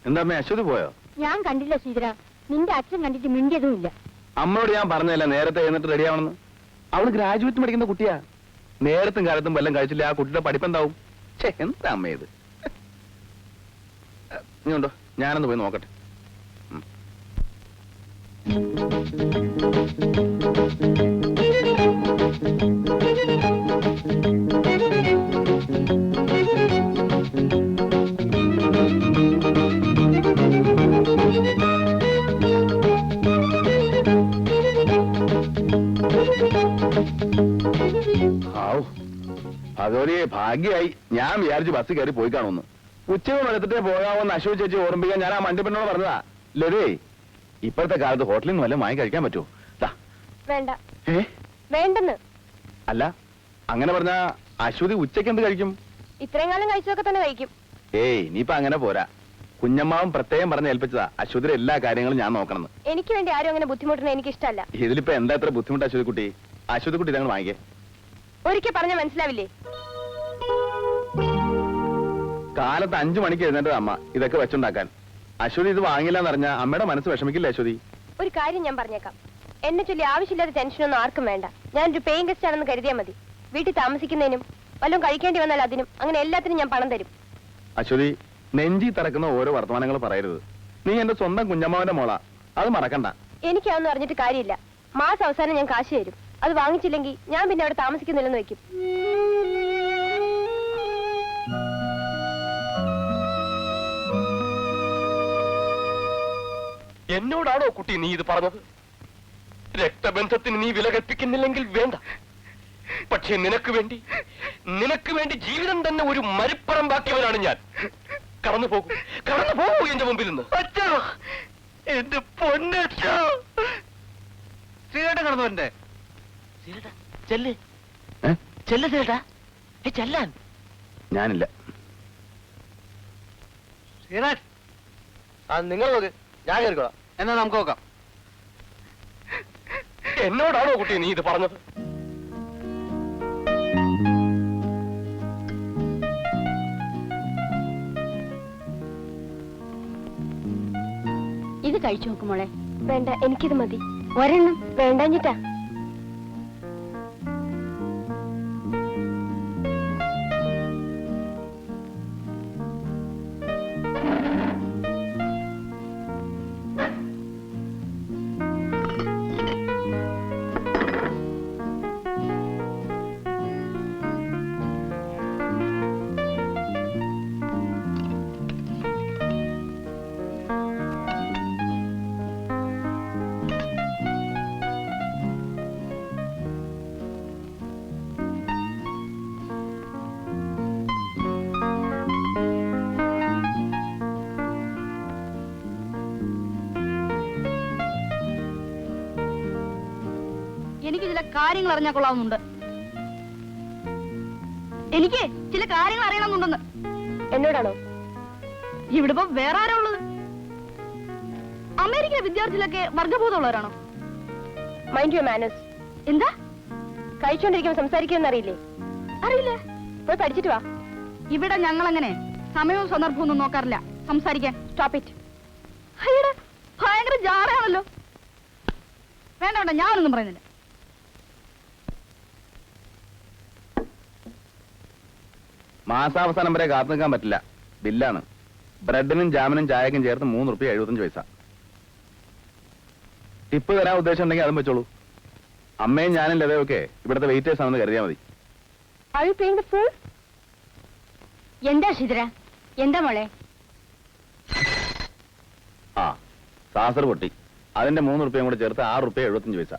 എന്താ അമ്മ അശ്വതി പോയോ? ഞാൻ കണ്ടില്ല ശ്രീധര. നിന്റെ അച്ഛൻ കണ്ടിട്ട് മിണ്ടിയതുമില്ല. അമ്മയോട് ഞാൻ പറഞ്ഞതല്ല നേരത്തെ എന്നിട്ട് റെഡി ആവണമെന്ന്. അവള് ഗ്രാജുവേറ്റ് പഠിക്കുന്ന കുട്ടിയാ. നേരത്തും കാലത്തും വല്ലതും കഴിച്ചില്ല ആ കുട്ടിയുടെ പഠിപ്പെന്താവും? എന്താ അമ്മ ഇത്? നീ ഉണ്ടോ? ഞാനൊന്ന് പോയി നോക്കട്ടെ. ഭഗവതി ഭാഗ്യായി. ഞാൻ വിചാരിച്ചു ബസ് കയറി പോയി കാണുമെന്ന്. ഉച്ചയോട് എടുത്തിട്ടേ പോകാമെന്ന് അശോക് ചേച്ചി ഓർമ്മിപ്പിക്കാൻ ഞാൻ ആ മണ്ടിപ്പെണ്ണോട് പറഞ്ഞതാ. ലരേ, ഇപ്പോഴത്തെ കാലത്ത് ഹോട്ടലിൽ നിന്ന് വല്ലതും വാങ്ങി കഴിക്കാൻ പറ്റുമോ? വേണ്ട. വേണ്ടെന്ന് അല്ല, അങ്ങനെ പറഞ്ഞാ അശ്വതി ഉച്ചയ്ക്ക് എന്ത് കഴിക്കും? ഇത്രയും കാലം കഴിച്ചതൊക്കെ തന്നെ കഴിക്കും. ഏയ്, ഇനിയിപ്പോ അങ്ങനെ പോരാ. കുഞ്ഞമ്മാവും പ്രത്യേകം പറഞ്ഞ് ഏൽപ്പിച്ചതാ അശ്വതിയുടെ എല്ലാ കാര്യങ്ങളും ഞാൻ നോക്കണമെന്ന്. എനിക്ക് വേണ്ടി ആരും അങ്ങനെ ബുദ്ധിമുട്ടുന്നത് എനിക്ക് ഇഷ്ടമല്ല. ഇതിലിപ്പോ എന്താ ഇത്ര ബുദ്ധിമുട്ട് അശ്വതി കുട്ടി? അശ്വതി കുട്ടി ഞങ്ങൾ വാങ്ങിക്കേ. ഒരിക്കൽ പറഞ്ഞാൽ മനസ്സിലാവില്ലേ? കാലത്ത് 5 മണിക്ക് എഴുന്നേറ്റത് അമ്മ ഇതൊക്കെ വെച്ചുണ്ടാക്കാൻ. അശ്വതി ഇത് വാങ്ങില്ലെന്ന് പറഞ്ഞാ അമ്മയുടെ മനസ്സ് വിഷമിക്കില്ല അശ്വതി? ഒരു കാര്യം ഞാൻ പറഞ്ഞേക്കാം. എന്നെ ചൊല്ലി ആവശ്യമില്ലാത്ത ടെൻഷനൊന്നും ആർക്കും വേണ്ട. ഞാനൊരു പേയിങ് ഗസ്റ്റ് ആണെന്ന് കരുതിയാൽ മതി. വീട്ടിൽ താമസിക്കുന്നതിനും വല്ലതും കഴിക്കേണ്ടി വന്നാൽ അതിനും അങ്ങനെ എല്ലാത്തിനും ഞാൻ പണം തരും. അശ്വതി, നെഞ്ചി തറക്കുന്ന ഓരോ വർത്തമാനങ്ങൾ പറയരുത്. നീ എന്റെ സ്വന്തം കുഞ്ഞമ്മാവന്റെ മോളാ, അത് മറക്കണ്ട. എനിക്കാവെന്ന് പറഞ്ഞിട്ട് കാര്യമില്ല. മാസം അവസാനം ഞാൻ കാശ് തരും. അത് വാങ്ങിച്ചില്ലെങ്കിൽ ഞാൻ പിന്നെ അവിടെ താമസിക്കുന്നില്ലെന്ന് വെക്കും. എന്നോടാണോ കുട്ടി നീ ഇത് പറഞ്ഞത്? രക്തബന്ധത്തിന് നീ വില കൽപ്പിക്കുന്നില്ലെങ്കിൽ വേണ്ട. പക്ഷേ നിനക്ക് വേണ്ടി ജീവിതം തന്നെ ഒരു മരിപ്പറമ്പാക്കിയവനാണ് ഞാൻ. കടന്നു പോകൂ എന്റെ മുമ്പിൽ നിന്ന്. അച്ഛോ, എന്റെ പൊന്നച്ഛോ. ശ്രീകണ്ഠൻ കടന്നു വരണ്ടേ? ചെല്ലാൻ ഞാനില്ല. ശ്രീരാജ്, നിങ്ങൾ നോക്ക്, ഞാൻ കയറിക്കോളാം. എന്നാ നമുക്ക് നോക്കാം. എന്നോടാണോ കുട്ടി നീ ഇത് പറഞ്ഞത്? ഇത് കഴിച്ചു നോക്കുമോളെ. വേണ്ട, എനിക്കിത് മതി. ഒരെണ്ണം വേണ്ടാഞ്ഞിട്ടാ. എനിക്ക് ചില കാര്യങ്ങൾ അറിഞ്ഞാൽ കൊള്ളാവുന്നുണ്ട്. എനിക്ക് ചില കാര്യങ്ങൾ അറിയണമെന്നുണ്ടെന്ന്. എന്നോടാണോ? ഇവിടെ ഇപ്പൊ വേറെ ആരാ ഉള്ളത്? അമേരിക്കയിലെ വിദ്യാർത്ഥികളൊക്കെ വർഗബോധമുള്ളവരാണോ? Mind your manners. എന്താ? കഴിച്ചോണ്ടിരിക്കുമ്പോ സംസാരിക്കുമെന്ന് അറിയില്ലേ? അറിയില്ലേ? പോയി പഠിച്ചിട്ട് വാ. ഇവിടെ ഞങ്ങൾ അങ്ങനെ സമയവും സന്ദർഭവും ഒന്നും നോക്കാറില്ല സംസാരിക്കാൻ. Stop it. അയ്യടാ, ഭയങ്കര ജാറയാണല്ലോ. വേണ്ട വേണ്ട, ഞാനൊന്നും പറയുന്നില്ല. മാസാവസാനം വരെ കാത്തു നിൽക്കാൻ പറ്റില്ല. ബില്ലാണ്. ബ്രെഡിനും ജാമിനും ചായക്കും ചേർത്ത് 3 റുപ്യ 75 പൈസ. ടിപ്പ് തരാൻ ഉദ്ദേശം ഉണ്ടെങ്കിൽ അതും വെച്ചോളൂ. അമ്മയും ഞാനും ലതയൊക്കെ ഇവിടുത്തെ വെയിറ്റേഴ്സ് ആണെന്ന് കരുതിയാൽ മതി. എന്താ ശ്രീധര? എന്താ മോളെ? ആ, സാസർ പൊട്ടി. അതിന്റെ 3 റുപ്യയും കൂടെ ചേർത്ത് 6 റുപ്യ 75 പൈസ.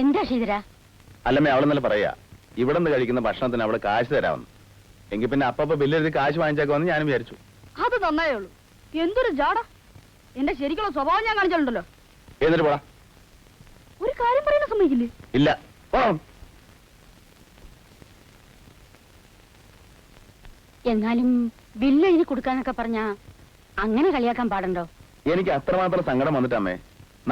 എന്താ ശ്രീധര? അല്ലമ്മേ, അവളെ നല്ല പറയാ ഇവിടെ നിന്ന് കഴിക്കുന്ന ഭക്ഷണത്തിന് അവള് കാശ് തരാമെന്ന്. എങ്കിൽ പിന്നെ അപ്പ ബില്ലെഴുതി കാശ് വാങ്ങിച്ചേക്കുമെന്ന് ഞാനും വിചാരിച്ചു. അത് നന്നായേ ഉള്ളൂ. എന്തൊരു ജാട! എന്റെ ശരിക്കുള്ള സ്വഭാവം ഞാൻ കാണിച്ചിട്ടുണ്ടല്ലോ. എന്നിട്ട് പോടാ. ഒരു കാര്യം പറയുന്ന സമ്മതിക്കില്ലേ? ഇല്ല. എന്നാലും ബില്ല് എഴുതി കൊടുക്കാന്നൊക്കെ പറഞ്ഞാ അങ്ങനെ കളിയാക്കാൻ പാടുണ്ടോ? എനിക്ക് അത്രമാത്രം സങ്കടം വന്നിട്ടമ്മേ.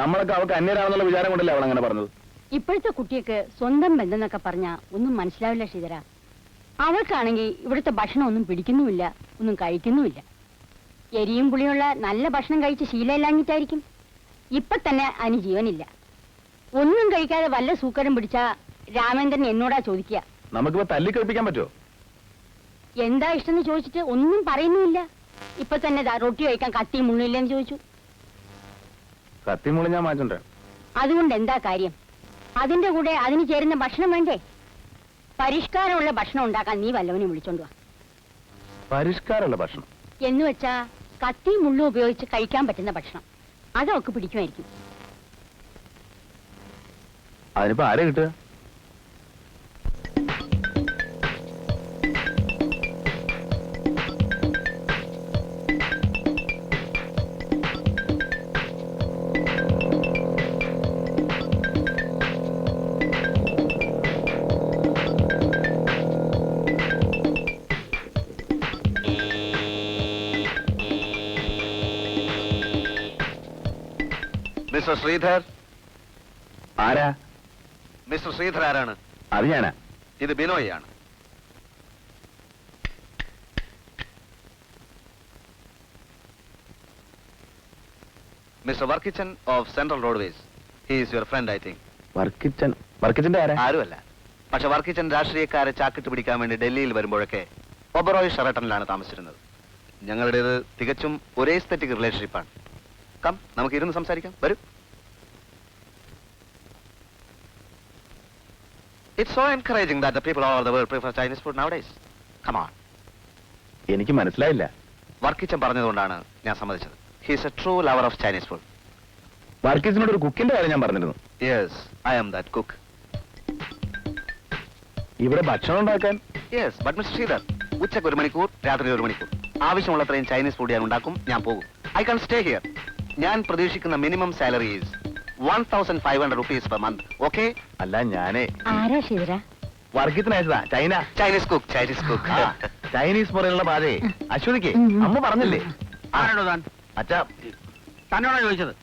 നമ്മളൊക്കെ അവൾക്ക് അന്യരാണെന്നുള്ള വിചാരം കൊണ്ടല്ലേ അവൾ അങ്ങനെ പറഞ്ഞത്. ഇപ്പോഴത്തെ കുട്ടിയൊക്കെ സ്വന്തം ബന്ധം എന്നൊക്കെ പറഞ്ഞാ ഒന്നും മനസ്സിലാവില്ല ശ്രീധര. അവൾക്കാണെങ്കിൽ ഇവിടുത്തെ ഭക്ഷണം ഒന്നും പിടിക്കുന്നുമില്ല, ഒന്നും കഴിക്കുന്നുമില്ല. എരിയും പുളിയുള്ള നല്ല ഭക്ഷണം കഴിച്ച് ശീലമില്ലാഞ്ഞിട്ടായിരിക്കും. ഇപ്പൊ തന്നെ അതിന് ജീവനില്ല. ഒന്നും കഴിക്കാതെ വല്ല സൂക്കരം പിടിച്ചാ രാമേന്ദ്രൻ എന്നോടാ ചോദിക്കുക. നമുക്കിപ്പോ തല്ലിക്കഴിപ്പിക്കാൻ പറ്റുമോ? എന്താ ഇഷ്ടം ചോദിച്ചിട്ട് ഒന്നും പറയുന്നുമില്ല. ഇപ്പൊ തന്നെ റൊട്ടി കഴിക്കാൻ കത്തിയും മുള്ളില്ലെന്ന് ചോദിച്ചു. കത്തിമുളി ഞാൻ മാറ്റണ്ടേ? അതുകൊണ്ട് എന്താ കാര്യം? അതിന്റെ കൂടെ അതിന് ചേരുന്ന ഭക്ഷണം വേണ്ടേ? പരിഷ്കാരമുള്ള ഭക്ഷണം ഉണ്ടാക്കാൻ നീ വല്ലവനെ വിളിച്ചോണ്ട് വാ. പരിഷ്കാരമുള്ള ഭക്ഷണം എന്ന് വെച്ചാ കത്തിയും മുള്ളും ഉപയോഗിച്ച് കഴിക്കാൻ പറ്റുന്ന ഭക്ഷണം. അതൊക്കെ പിടിക്കുമായിരിക്കും. അതിനിപ്പോ ആരെ കിട്ടുക? മിസ്റ്റർ ശ്രീധർ. ആരാ? മിസ്റ്റർ ശ്രീധർ ആരാണ്? അത് ഞാനാ. ഇത് ബിനോയാണ്. Mister Varkichan of central roadways. He is your friend, I think. വർക്കിച്ചന്റെ ആരാ? ആരുമല്ല. പക്ഷെ വർക്കിച്ചൻ രാഷ്ട്രീയക്കാരെ ചാക്കിട്ട് പിടിക്കാൻ വേണ്ടി ഡൽഹിയിൽ വരുമ്പോഴൊക്കെ ഒബറോയ് ഷെറട്ടനിലാണ് താമസിച്ചിരുന്നത്. ഞങ്ങളുടേത് തികച്ചും ഒരേ എസ്തെറ്റിക് റിലേഷൻഷിപ്പാണ്. കം, നമുക്ക് ഇരുന്ന് സംസാരിക്കാം. വരൂ. It's so encouraging that the people all over the world prefer Chinese food nowadays. Come on. എനിക്ക് മനസ്സിലായില്ല. വർക്കിച്ചൻ പറഞ്ഞതുകൊണ്ടാണ് ഞാൻ സമ്മതിച്ചത്. He is a true lover of Chinese food. വർക്കിച്ചിനോട് ഒരു കുക്കിന്റെ കാര്യം ഞാൻ പറഞ്ഞിരുന്നു. Yes, I am that cook. ഇവിടെ ഭക്ഷണം ഉണ്ടാക്കാൻ? Yes, but Mr. Sridhar, ഉച്ചക്ക് 1 മണിക്കൂർ, രാത്രി 1 മണിക്കൂർ, ആവശ്യമുള്ളത്രയും ചൈനീസ് ഫുഡ് ഞാൻ ഉണ്ടാക്കും. ഞാൻ പോകും. I can stay here. ഞാൻ പ്രതീക്ഷിക്കുന്ന minimum salary is 1,500 rupees per month. Okay? അല്ല, ഞാനേ ആരാ ശ്രീധര? വർക്കിത്തിന് അയച്ചതാ. Chinese cook. ചൈനീസ് മുറയിലുള്ള പാചകേ. അശ്വതിക്ക് അമ്മ പറഞ്ഞില്ലേ? ആരാണോ താൻ? അച്ഛാ, തന്നോടാ ചോദിച്ചത്.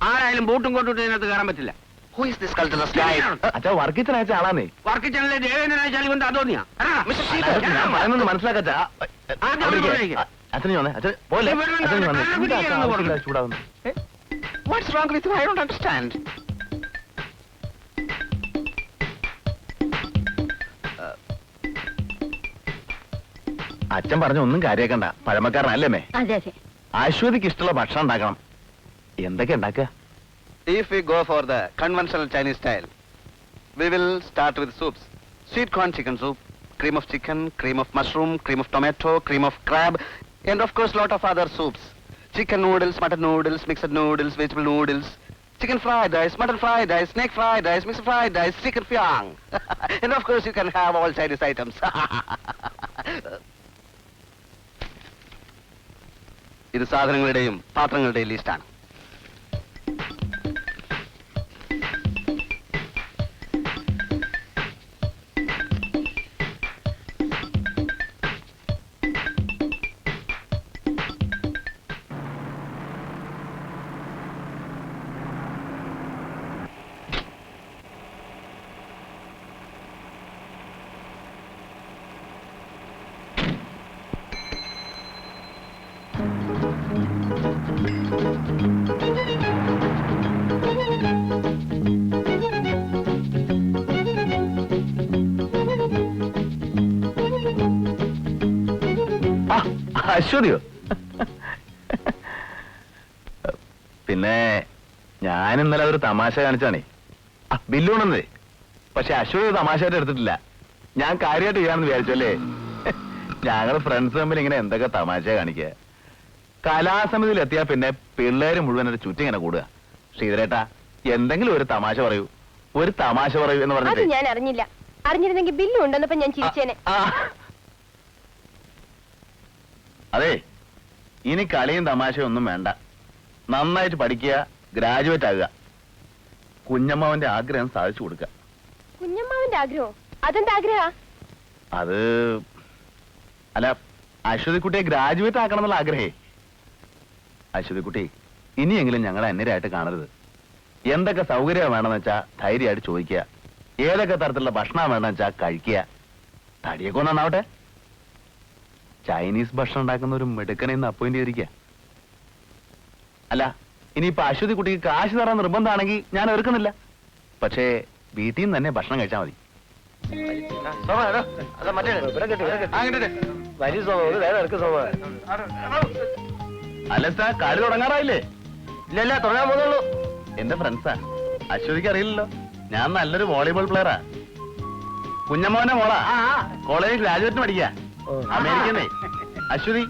ആരായാലും ബൂട്ടും കൊണ്ടിട്ട് ഇതിനകത്ത് കയറാൻ പറ്റില്ല. Who is this cultural guy? അച്ഛാ വർക്കിത്തിന് അയച്ച ആളാന്നേ. വർക്ക് ചാനലിലെ ദേവേന്ദ്രനായ ചളിവന്ത് അതോന്നിയാ. Mr. Sridhar, ഞാൻ പറയുന്നത് മനസ്സിലാക്കച്ചാ. ആദ്യം അവിടെ കൊണ്ടുപോയി. അച്ഛനെ വന്നേ. അച്ഛൻ പോലെ. അച്ഛനെ വന്നേ. ചൂടാവുന്നു. what's wrong with you? I don't understand. അച്ഛൻ പറഞ്ഞ ഒന്നും കാര്യാക്കണ്ട. പഴമക്കാരനല്ലേ മേ? അതെ അതെ. അശ്വതിക്ക് ഇഷ്ടമുള്ള ഭക്ഷണം ഉണ്ടാക്കണം. എന്തൊക്കെ ഉണ്ടാക്കുക? If we go for the conventional Chinese style, we will start with soups. Sweet corn chicken soup, cream of chicken, cream of mushroom, cream of tomato, cream of crab, and of course lot of other soups. Chicken noodles, mutton noodles, mixed noodles, vegetable noodles, chicken fried rice, mutton fried rice, snake fried rice, mixed fried rice, chicken fyang. And of course you can have all Chinese items. ഇത് സാധനങ്ങളുടെയും പാത്രങ്ങളുടെയും ലിസ്റ്റാണ്. അശ്വതിയോ? പിന്നെ ഞാൻ ഇന്നലെ ഒരു തമാശ കാണിച്ചാണേ. ബില്ലുണെന്നേ. പക്ഷെ അശ്വതി തമാശയായിട്ട് എടുത്തിട്ടില്ല. ഞാൻ കാര്യമായിട്ട് ചെയ്യാമെന്ന് വിചാരിച്ചല്ലേ. ഞങ്ങള് ഫ്രണ്ട്സ് തമ്മിൽ ഇങ്ങനെ എന്തൊക്കെ തമാശ കാണിക്കുക. കലാസമിതിയിൽ എത്തിയാ പിന്നെ പിള്ളേര് മുഴുവൻ ഒരു ചുറ്റി ഇങ്ങനെ കൂടുക. ശ്രീധരേട്ടാ, എന്തെങ്കിലും ഒരു തമാശ പറയൂ, ഒരു തമാശ പറയൂ എന്ന് അത് പറഞ്ഞിട്ട്. ഞാൻ അറിഞ്ഞില്ല. അറിഞ്ഞിരുന്നെങ്കിൽ ബില്ല് ഉണ്ടെന്നപ്പോ ഞാൻ ചിരിച്ചേനെ. അതെ, ഇനി കളിയും തമാശയും ഒന്നും വേണ്ട. നന്നായിട്ട് പഠിക്കുക, ഗ്രാജുവേറ്റ് ആകുക. കുഞ്ഞമ്മാവന്റെ ആഗ്രഹം സാധിച്ചു കൊടുക്കുക. കുഞ്ഞമ്മാവന്റെ ആഗ്രഹം? അതെന്താ ആഗ്രഹ? അത് അല്ല, അശ്വതിക്കുട്ടിയെ ഗ്രാജുവേറ്റ് ആക്കണം എന്നുള്ള ആഗ്രഹേ. അശ്വതിക്കുട്ടി, ഇനിയെങ്കിലും ഞങ്ങളെ അന്യരായിട്ട് കാണരുത്. എന്തൊക്കെ സൗകര്യം വേണമെന്ന് വെച്ചാ ധൈര്യമായിട്ട് ചോദിക്കുക. ഏതൊക്കെ തരത്തിലുള്ള ഭക്ഷണം വേണമെന്ന് വെച്ചാ കഴിക്കുക. തടിയൊക്കെ നന്നാവട്ടെ. ചൈനീസ് ഭക്ഷണം ഉണ്ടാക്കുന്ന ഒരു മിടുക്കനെ ഇന്ന് അപ്പോയിന്റ് ചെയ്തിരിക്കുക. അല്ല, ഇനിയിപ്പോ അശ്വതി കുട്ടിക്ക് കാശ് തരാൻ നിർബന്ധമാണെങ്കിൽ ഞാൻ ഒരുക്കുന്നില്ല. പക്ഷേ വീട്ടിൽ നിന്ന് തന്നെ ഭക്ഷണം കഴിച്ചാൽ മതി. അല്ല സാർ, കളി തുടങ്ങാറായില്ലേ? ഇല്ലല്ല, തുടങ്ങാൻ പോകുന്നുള്ളൂ. എന്റെ ഫ്രണ്ട്സാ. അശ്വതിക്ക് അറിയില്ലല്ലോ, ഞാൻ നല്ലൊരു വോളിബോൾ പ്ലെയറാ. കുഞ്ഞമ്മോന്റെ മോളാ, കോളേജിൽ ഗ്രാജുവേറ്റ് പഠിക്കുക, അമേരിക്കന്നേ. അശ്വതി,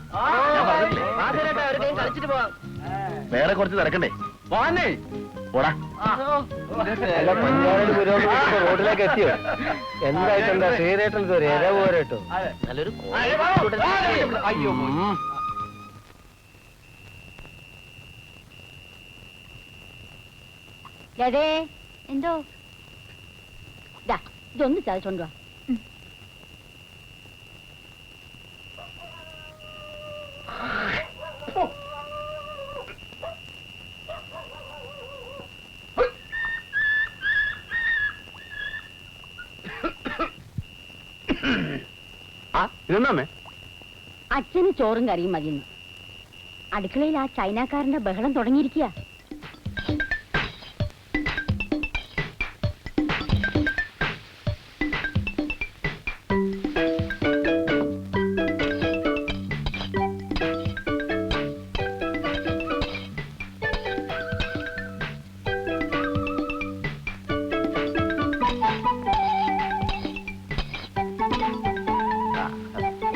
ഞാൻ പറഞ്ഞില്ലേ കളിച്ചിട്ട് പോവാം. വേറെ കുറച്ച് തിരക്കണ്ടേ? പോവാന്നേ. പോടാ. റോഡിലേക്ക് എത്തിയോ? എന്തായിട്ടെന്താ ശ്രീരേട്ടൻ ഒരു ഇര പോരട്ടോ? നല്ലൊരു അയ്യോ. ലതേ, എന്തോ ദാ, ഇതൊന്ന് ചതച്ചോണ്ട് വാ. ഇതെന്നാമേ? അച്ഛന് ചോറും കറിയും മതിയെന്ന്. അടുക്കളയിൽ ആ ചൈനക്കാരന്റെ ബഹളം തുടങ്ങിയിരിക്കുക.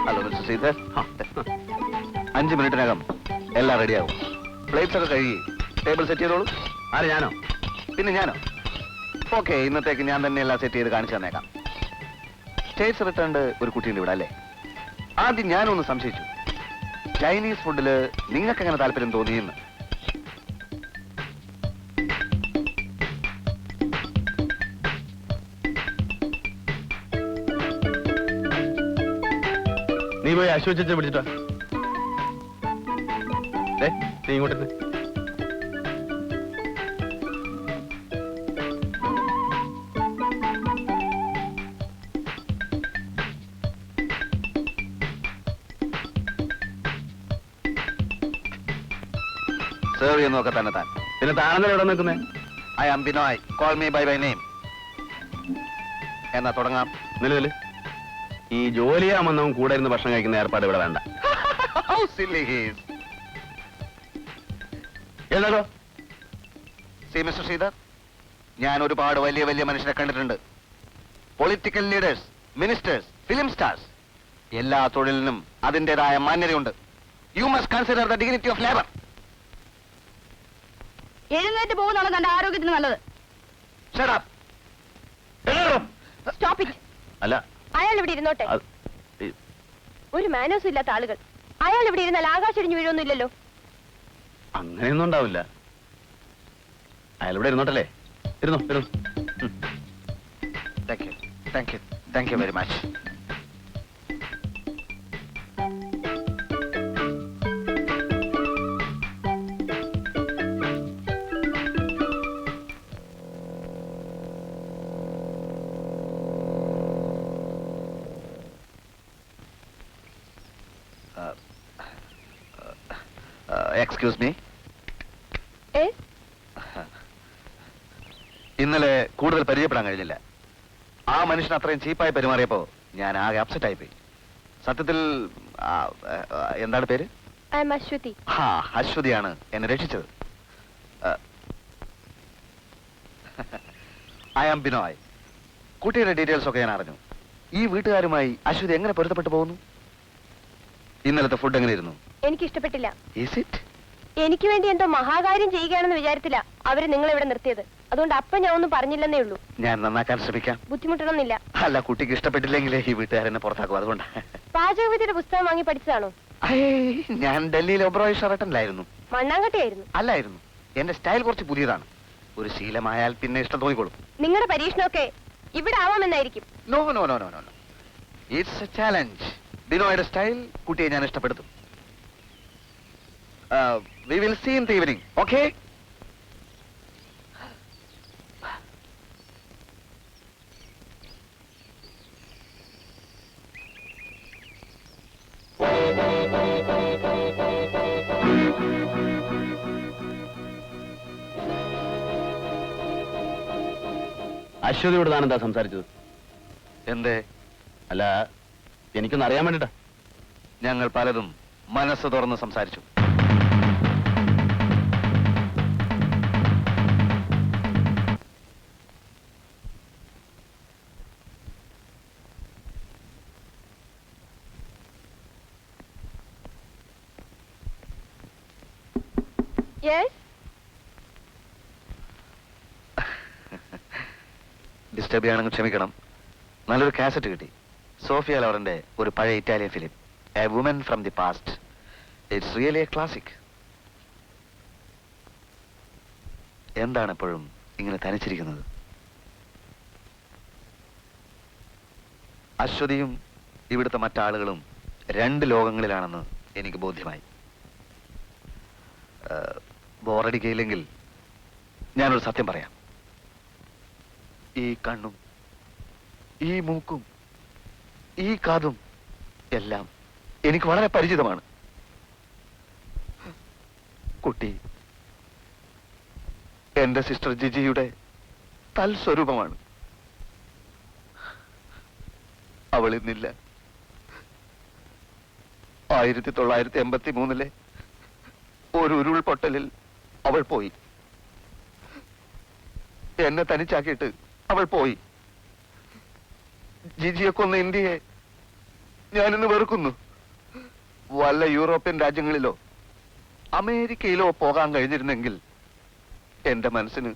ഹലോ മിസ്റ്റർ ശ്രീധർ, 5 മിനിറ്റിനകം എല്ലാം റെഡിയാവും. പ്ലേറ്റ്സ് ഒക്കെ കഴുകി ടേബിൾ സെറ്റ് ചെയ്തോളൂ. ആര്, ഞാനോ? പിന്നെ ഞാനോ? ഓക്കെ, ഇന്നത്തേക്ക് ഞാൻ തന്നെ എല്ലാം സെറ്റ് ചെയ്ത് കാണിച്ചു തന്നേക്കാം. സ്റ്റേറ്റ്സ് റിട്ടേൺഡ് ഒരു കുട്ടിയുണ്ട് ഇവിടെ അല്ലേ? ആദ്യം ഞാനൊന്ന് സംശയിച്ചു, ചൈനീസ് ഫുഡില് നിങ്ങൾക്ക് എങ്ങനെ താല്പര്യം തോന്നിയെന്ന്. നീ പോയി അശ്വതിയെ പിടിച്ചിട്ടോ. നീ ഇങ്ങോട്ട് സെർവ് ചെയ്യുന്നതൊക്കെ തന്നെ താൻ. പിന്നെ താനെന്താ ഇവിടെ നിൽക്കുന്നേ? I am Binoy, call me by name. എന്നാ തുടങ്ങാം. നിലവില് ഈ ജോലി ചെയ്യാമെന്നവൻ കൂടെ ഇരുന്ന് ഭക്ഷണം കഴിക്കുന്ന ഏർപ്പാട് ഇവിടെ വേണ്ട. How silly he is. എന്നാലോ? See, Mr. Sridhar, ഞാൻ ഒരുപാട് വലിയ വലിയ മനുഷ്യരെ കണ്ടിട്ടുണ്ട്. Political leaders, ministers, film stars. എല്ലാ തൊഴിലിനും അതിൻ്റെതായ മാന്യതയുണ്ട്. You must consider the dignity of labour. എഴുന്നേറ്റ് പോകുന്നതാണ് തന്റെ ആരോഗ്യത്തിന് നല്ലത്. Shut up. Stop it. അല്ല, അയാൾ ഇവിടെ ഇരുന്നോട്ടെ. അത് ഈ- ഒരു മാനേഴ്സും ഇല്ലാത്ത ആളുകൾ. അയാൾ ഇവിടെ ഇരുന്നാൽ ആകാശം ഇടിഞ്ഞു വീഴൊന്നുമില്ലല്ലോ. അങ്ങനെയൊന്നും ഉണ്ടാവില്ല. അയാളിവിടെ ഇരുന്നോട്ടല്ലേ? ഇരുന്നു ഇരുന്നു. Thank you. Thank you. Thank you very much. Excuse me. ഇന്നലെ കൂടുതൽ പരിചയപ്പെടാൻ കഴിഞ്ഞില്ല. ആ മനുഷ്യൻ അത്രയും ചീപ്പായി പെരുമാറിയപ്പോ ഞാൻ ആകെ അപ്സെറ്റ് ആയിപ്പോയി. സത്യത്തിൽ എന്താണ് പേര്? I am Aswathi. ആ, അശ്വതിയാണ് എന്നെ രക്ഷിച്ചത്. I am Binoy. കുട്ടിയുടെ ഡീറ്റെയിൽസ് ഒക്കെ ഞാൻ അറിഞ്ഞു. ഈ വീട്ടുകാരുമായി അശ്വതി എങ്ങനെ പൊരുത്തപ്പെട്ടു പോകുന്നു? ഇന്നലത്തെ ഫുഡ് എങ്ങനെയിരുന്നു? എനിക്ക് ഇഷ്ടപ്പെട്ടില്ല. Is it? എനിക്ക് വേണ്ടി എന്തോ മഹാകാര്യം ചെയ്യുകയാണെന്ന് വിചാരത്തില്ല അവര് നിങ്ങളെ ഇവിടെ നിർത്തിയത്. അതുകൊണ്ട് അപ്പൊ ഞാൻ ഒന്നും പറഞ്ഞില്ലെന്നേ ഉള്ളൂ. ഞാൻ നന്നാക്കാൻ ശ്രമിക്കാം. ബുദ്ധിമുട്ടണമെന്നില്ല. അല്ല, കുട്ടിക്ക് ഇഷ്ടപ്പെട്ടില്ലെങ്കിലേ ഈ വീട്ടുകാരെന്നെ പുറത്താക്കും. അതുകൊണ്ട് പാചകവിദ്യയുടെ പുസ്തകം വാങ്ങി പഠിച്ചതാണോ? ഞാൻ ഡൽഹിയിലെ ഒബ്രോയ് ഷെറട്ടനിലായിരുന്നു. മണ്ണാങ്കട്ടയായിരുന്നു. അല്ലായിരുന്നു. എന്റെ സ്റ്റൈൽ കുറച്ച് പുതിയതാണ്. ഒരു ശീലമായാൽ പിന്നെ ഇഷ്ടം തോന്നിക്കോളും. നിങ്ങളുടെ പരീക്ഷണമൊക്കെ ഇവിടെ ആവാമെന്നായിരിക്കും. No no no no no. It's a challenge. ബിനോയുടെ സ്റ്റൈൽ കുട്ടിയെ ഞാൻ ഇഷ്ടപ്പെടുത്തും. We will see in the evening, okay? അശ്വതിയോട് താൻ എന്താ സംസാരിച്ചത്? എന്തേ? അല്ല, എനിക്കൊന്ന് അറിയാൻ വേണ്ടിട്ടാ. ഞങ്ങൾ പലതും മനസ്സ് തുറന്ന് സംസാരിച്ചു. യെസ്, ഡിസ്റ്റർബ് ചെയ്യാണെങ്കിൽ ക്ഷമിക്കണം. നല്ലൊരു കാസറ്റ് കിട്ടി. സോഫിയ ലോറന്റെ ഒരു പഴയ Italian film, a woman from the past. It's really a classic. എന്താണ് എപ്പോഴും ഇങ്ങനെ തനിച്ചിരിക്കുന്നത്? അശ്വതിയും ഇവിടുത്തെ മറ്റാളുകളും രണ്ട് ലോകങ്ങളിലാണെന്ന് എനിക്ക് ബോധ്യമായി. ബോറടിക്കയില്ലെങ്കിൽ ഞാനൊരു സത്യം പറയാം. ഈ കണ്ണും ഈ മൂക്കും ഈ കാതും എല്ലാം എനിക്ക് വളരെ പരിചിതമാണ്. കുട്ടി എന്റെ സിസ്റ്റർ ജിജിയുടെ തൽസ്വരൂപമാണ്. അവൾ ഇന്നില്ല. 1983 ഒരു ഉരുൾപൊട്ടലിൽ അവൾ പോയി. എന്നെ തനിച്ചാക്കിയിട്ട് അവൾ പോയി. ജിജിയെ കൊന്ന ഇന്ത്യയെ ഞാനിന്ന് വെറുക്കുന്നു. വല്ല യൂറോപ്യൻ രാജ്യങ്ങളിലോ അമേരിക്കയിലോ പോകാൻ കഴിഞ്ഞിരുന്നെങ്കിൽ എന്റെ മനസ്സിന്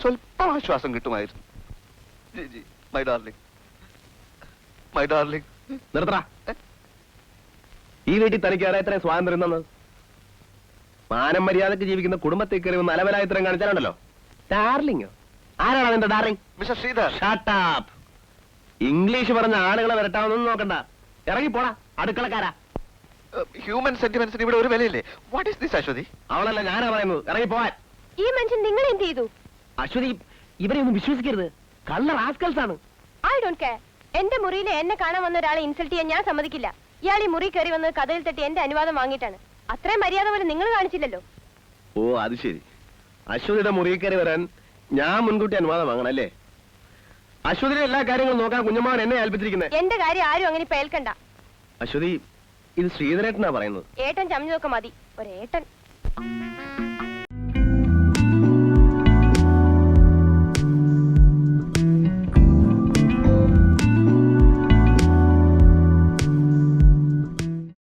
സ്വല്പം ആശ്വാസം കിട്ടുമായിരുന്നു. Jiji, my darling, my darling. നിർത്തറ. ഈ വീട്ടിൽ തനിക്ക് എത്ര സ്വാതന്ത്ര്യം തന്നത്? മാനം മര്യാദക്ക് ജീവിക്കുന്ന കുടുംബത്തിൽ കയറി ഒന്ന് അലവലായിത്തരം കാണിച്ചാലുണ്ടല്ലോ. ഡാർലിംഗോ? ആരാണ് നിന്റെ darling? Mister Sridhar. Shut up. English പറഞ്ഞ ആളുകളെ വരട്ടാമെന്നൊന്നും നോക്കണ്ട. ഇറങ്ങി പോടാ, അടുക്കളക്കാരാ. ഹ്യൂമൻ സെന്റിമെന്റ്സിന് ഇവിടെ ഒരു വിലയില്ലേ? What is this Aswathi? അവളല്ല, ഞാനാ പറയുന്നത്. ഇറങ്ങി പോവാൻ. ഈ മനുഷ്യൻ നിങ്ങൾ എന്ത് ചെയ്തു? അശ്വതി, ഇവരെ ഒന്നും വിശ്വസിക്കരുത്. കള്ള റാസ്കൽസ് ആണ്. I don't care. എന്റെ മുറിയിൽ എന്നെ കാണാൻ വന്ന ഒരാളെ ഇൻസൾട്ട് ചെയ്യാൻ ഞാൻ സമ്മതിക്കില്ല. ഇയാൾ ഈ മുറി കയറി വന്നത് കഥയിൽ തട്ടി എന്റെ അനുവാദം വാങ്ങിയിട്ടാണ്. അത്രയും മര്യാദ പോലെ നിങ്ങൾ കാണിച്ചില്ലല്ലോ. ഓ, അത് ശരി. അശ്വതിയുടെ മുറിയിൽ കയറി വരാൻ ഞാൻ മുൻകൂട്ടി അനുവാദം വാങ്ങണം അല്ലേ? അശ്വതിയുടെ എല്ലാ കാര്യങ്ങളും നോക്കാൻ കുഞ്ഞമ്മാവൻ എന്നെ ഏൽപ്പിച്ചിരിക്കുന്നത്. എന്റെ കാര്യം ആരും അങ്ങനെ ഇപ്പൊ ഏൽക്കണ്ട. അശ്വതി, ഇത് ശ്രീധരേട്ടനാ പറയുന്നത്. ഏട്ടൻ ചമഞ്ഞതൊക്കെ മതി. ഒരേട്ടൻ.